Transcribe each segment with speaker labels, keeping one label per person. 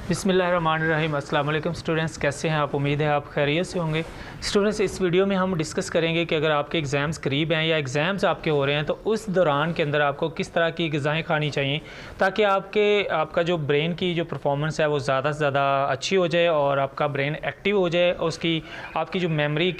Speaker 1: बिस्मिल्लाहिर्रहमानिर्रहीम। अस्सलाम वालेकुम स्टूडेंट्स, कैसे हैं आप? उम्मीद है आप खैरियत से होंगे। स्टूडेंट्स, इस वीडियो में हम डिस्कस करेंगे कि अगर आपके एग्ज़ाम्स करीब हैं या एग्ज़ाम्स आपके हो रहे हैं तो उस दौरान के अंदर आपको किस तरह की ग़िज़ाएँ खानी चाहिए ताकि आपका जो ब्रेन की जो परफॉर्मेंस है वो ज़्यादा से ज़्यादा अच्छी हो जाए और आपका ब्रेन एक्टिव हो जाए और उसकी आपकी जो मेमोरी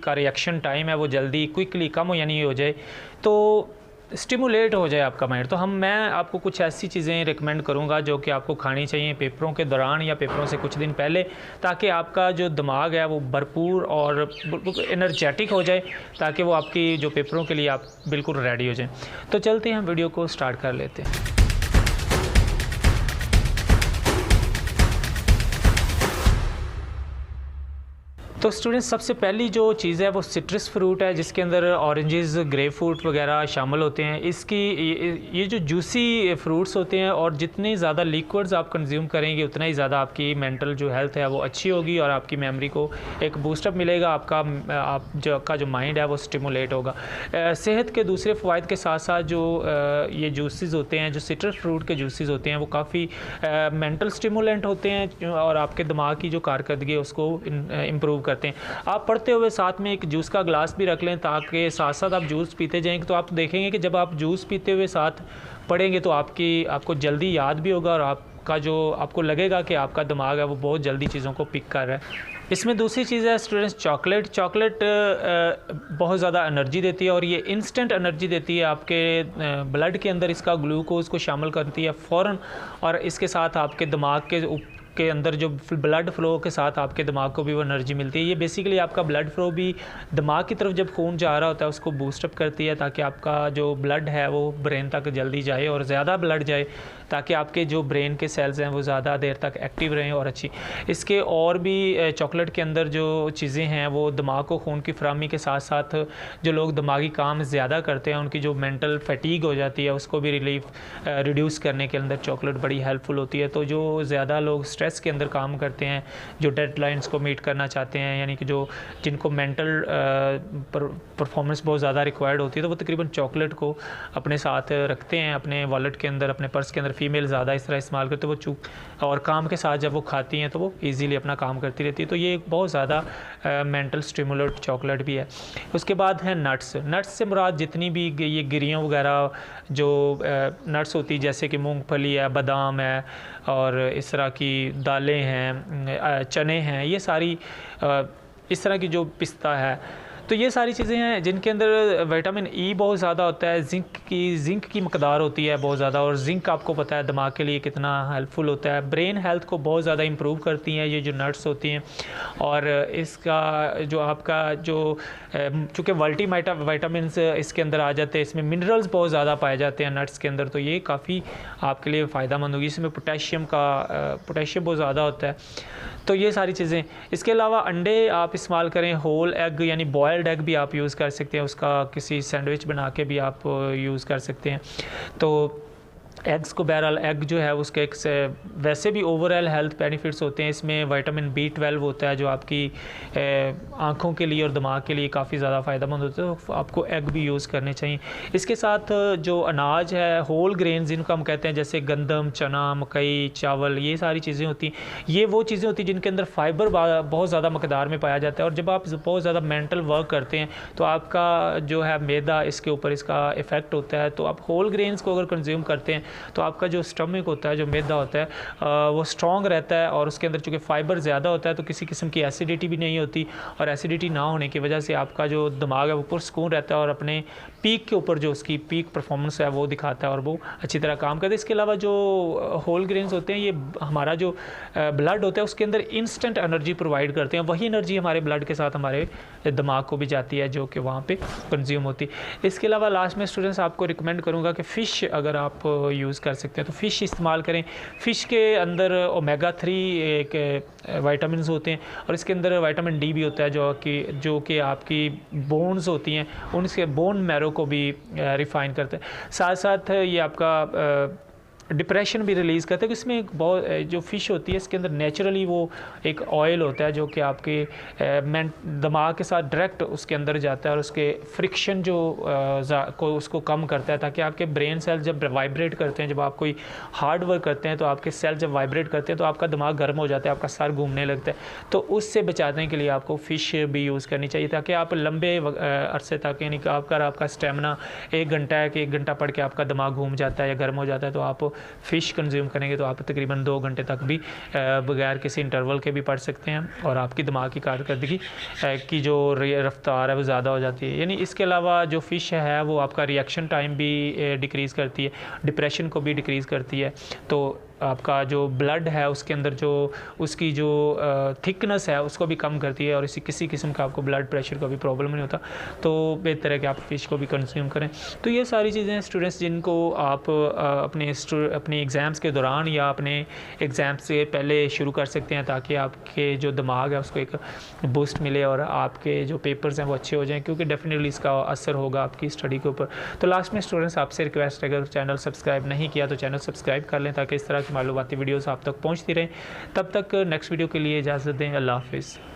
Speaker 1: का रिएक्शन टाइम है वो जल्दी क्विकली कम यानी हो जाए, तो स्टिमुलेट हो जाए आपका माइंड। तो मैं आपको कुछ ऐसी चीज़ें रिकमेंड करूँगा जो कि आपको खानी चाहिए पेपरों के दौरान या पेपरों से कुछ दिन पहले, ताकि आपका जो दिमाग है वो भरपूर और एनर्जेटिक हो जाए, ताकि वो आपकी जो पेपरों के लिए आप बिल्कुल रेडी हो जाएं। तो चलते हैं, हम वीडियो को स्टार्ट कर लेते हैं। तो स्टूडेंट्स, सबसे पहली जो चीज़ है वो सिट्रस फ्रूट है, जिसके अंदर ऑरेंजेस, ग्रेप फ्रूट वगैरह शामिल होते हैं। ये जो जूसी फ्रूट्स होते हैं, और जितने ज़्यादा लिक्विड्स आप कंज्यूम करेंगे उतना ही ज़्यादा आपकी मेंटल जो हेल्थ है वो अच्छी होगी और आपकी मेमोरी को एक बूस्टअप मिलेगा। आपका जो माइंड है वो स्टिमुलेट होगा। सेहत के दूसरे फ़वाइद के साथ साथ जो ये जूसेस होते हैं, जो सिट्रस फ्रूट के जूसेस होते हैं, वो काफ़ी मेंटल स्टिमुलेंट होते हैं और आपके दिमाग की जो कारकर्दगी है उसको इम्प्रूव करते हैं। आप पढ़ते हुए साथ में एक जूस का ग्लास भी रख लें, ताकि साथ साथ आप जूस पीते जाएंगे तो आप देखेंगे कि जब आप जूस पीते हुए साथ पढ़ेंगे तो आपको जल्दी याद भी होगा और आपको लगेगा कि आपका दिमाग है वो बहुत जल्दी चीज़ों को पिक कर रहा है। इसमें दूसरी चीज़ है स्टूडेंट्स, चॉकलेट बहुत ज़्यादा एनर्जी देती है और ये इंस्टेंट एनर्जी देती है। आपके ब्लड के अंदर इसका ग्लूकोज को शामिल करती है फ़ौरन, और इसके साथ आपके दिमाग के अंदर जो ब्लड फ़्लो के साथ आपके दिमाग को भी वो एनर्जी मिलती है। ये बेसिकली आपका ब्लड फ़्लो भी दिमाग की तरफ जब खून जा रहा होता है उसको बूस्टअप करती है, ताकि आपका जो ब्लड है वो ब्रेन तक जल्दी जाए और ज़्यादा ब्लड जाए, ताकि आपके जो ब्रेन के सेल्स हैं वो ज़्यादा देर तक एक्टिव रहें और अच्छी। इसके और भी चॉकलेट के अंदर जो चीज़ें हैं वो दिमाग को खून की फराहमी के साथ साथ जो लोग दिमागी काम ज़्यादा करते हैं उनकी जो मेंटल फटीग हो जाती है उसको भी रिड्यूस करने के अंदर चॉकलेट बड़ी हेल्पफुल होती है। तो जो ज़्यादा लोग स्ट्रेस के अंदर काम करते हैं, जो डेडलाइंस को मीट करना चाहते हैं, यानी कि जिनको मेंटल परफॉर्मेंस बहुत ज़्यादा रिक्वायर्ड होती है, तो वो तकरीबन चॉकलेट को अपने साथ रखते हैं, अपने वॉलेट के अंदर, अपने पर्स के अंदर। फीमेल ज़्यादा इस तरह इस्तेमाल करते हैं, वो और काम के साथ जब वो खाती हैं तो वो ईज़िली अपना काम करती रहती है। तो ये एक बहुत ज़्यादा मेंटल स्टिमुलेट चॉकलेट भी है। उसके बाद है नट्स से मुराद जितनी भी ये गिरियाँ वगैरह जो नट्स होती, जैसे कि मूंगफली है, बादाम है और इस तरह की दालें हैं, चने हैं, ये सारी इस तरह की जो पिस्ता है, तो ये सारी चीज़ें हैं जिनके अंदर विटामिन ई बहुत ज़्यादा होता है, जिंक की मकदार होती है बहुत ज़्यादा, और जिंक आपको पता है दिमाग के लिए कितना हेल्पफुल होता है, ब्रेन हेल्थ को बहुत ज़्यादा इंप्रूव करती हैं ये जो नट्स होती हैं। और इसका जो आपका जो चूँकि विटामिन इसके अंदर आ जाते हैं, इसमें मिनरल्स बहुत ज़्यादा पाए जाते हैं नट्स के अंदर, तो ये काफ़ी आपके लिए फ़ायदेमंद होगी। इसमें पोटेशियम बहुत ज़्यादा होता है। तो ये सारी चीज़ें, इसके अलावा अंडे आप इस्तेमाल करें, होल एग यानी बॉयल्ड एग भी आप यूज़ कर सकते हैं, उसका किसी सैंडविच बना के भी आप यूज़ कर सकते हैं। तो एग्स को, बहरहाल एग जो है उसके एक से वैसे भी ओवरऑल हेल्थ बेनिफिट्स होते हैं। इसमें विटामिन B12 होता है जो आपकी आँखों के लिए और दिमाग के लिए काफ़ी ज़्यादा फ़ायदेमंद होता है, तो आपको एग भी यूज़ करने चाहिए। इसके साथ जो अनाज है, होल ग्रेन जिनको हम कहते हैं, जैसे गंदम, चना, मकई, चावल, ये सारी चीज़ें होती हैं। ये वो चीज़ें होती हैं जिनके अंदर फाइबर बहुत ज़्यादा मकदार में पाया जाता है, और जब आप बहुत ज़्यादा मेंटल वर्क करते हैं तो आपका जो है मैदा, इसके ऊपर इसका इफ़ेक्ट होता है। तो आप होल ग्रेन्स को अगर कंज्यूम करते हैं तो आपका जो स्टमक होता है, जो मैदा होता है, वो स्ट्रॉन्ग रहता है, और उसके अंदर चूँकि फ़ाइबर ज़्यादा होता है तो किसी किस्म की एसिडिटी भी नहीं होती, और एसिडिटी ना होने की वजह से आपका जो दिमाग है वो पुरसकून रहता है और अपने पीक के ऊपर जो उसकी पीक परफॉर्मेंस है वो दिखाता है और वो अच्छी तरह काम करता है। इसके अलावा जो होल ग्रेन्स होते हैं, ये हमारा जो ब्लड होता है उसके अंदर इंस्टेंट एनर्जी प्रोवाइड करते हैं, वही एनर्जी हमारे ब्लड के साथ हमारे दिमाग को भी जाती है जो कि वहाँ पे कंज्यूम होती है। इसके अलावा लास्ट में स्टूडेंट्स आपको रिकमेंड करूँगा कि फ़िश अगर आप यूज़ कर सकते हैं तो फ़िश इस्तेमाल करें। फ़िश के अंदर ओमेगा 3 एक विटामिन होते हैं, और इसके अंदर विटामिन D भी होता है जो कि आपकी बोन्स होती हैं उनके बोन मैरो को भी रिफ़ाइन करता है। साथ साथ ये आपका डिप्रेशन भी रिलीज़ करता है। कि इसमें एक बहुत जो फ़िश होती है इसके अंदर नेचुरली वो एक ऑयल होता है जो कि आपके दिमाग के साथ डायरेक्ट उसके अंदर जाता है और उसके फ्रिक्शन जो को उसको कम करता है, ताकि आपके ब्रेन सेल जब वाइब्रेट करते हैं, जब आप कोई हार्ड वर्क करते हैं तो आपके सेल जब वाइब्रेट करते हैं तो आपका दिमाग गर्म हो जाता है, आपका सर घूमने लगता है। तो उससे बचाने के लिए आपको फ़िश भी यूज़ करनी चाहिए, ताकि आप लंबे अरसे तक, यानी कि आपका स्टेमिना 1 घंटा है कि 1 घंटा पढ़ के आपका दिमाग घूम जाता है या गर्म हो जाता है, तो आप फ़िश कंज्यूम करेंगे तो आप तकरीबन 2 घंटे तक भी बगैर किसी इंटरवल के भी पढ़ सकते हैं और आपकी दिमाग की कारकर्दगी की जो रफ्तार है वो ज़्यादा हो जाती है। यानी इसके अलावा जो फ़िश है वो आपका रिएक्शन टाइम भी डिक्रीज़ करती है, डिप्रेशन को भी डिक्रीज़ करती है। तो आपका जो ब्लड है उसके अंदर जो उसकी जो थिकनेस है उसको भी कम करती है और इसी किसी किस्म का आपको ब्लड प्रेशर का भी प्रॉब्लम नहीं होता। तो बेहतर है कि आप फ़िश को भी कंज्यूम करें। तो ये सारी चीज़ें स्टूडेंट्स जिनको आप अपने एग्ज़ाम्स के दौरान या अपने एग्ज़ाम से पहले शुरू कर सकते हैं, ताकि आपके जो दिमाग है उसको एक बूस्ट मिले और आपके जो पेपर्स हैं वो अच्छे हो जाएँ, क्योंकि डेफिनेटली इसका असर होगा आपकी स्टडी के ऊपर। तो लास्ट में स्टूडेंट्स आपसे रिक्वेस्ट है, अगर चैनल सब्सक्राइब नहीं किया तो चैनल सब्सक्राइब कर लें, ताकि इस तरह की मालूमाती वीडियोस आप तक पहुंचती रहें। तब तक नेक्स्ट वीडियो के लिए इजाज़त दें। अल्लाह हाफ़िज़।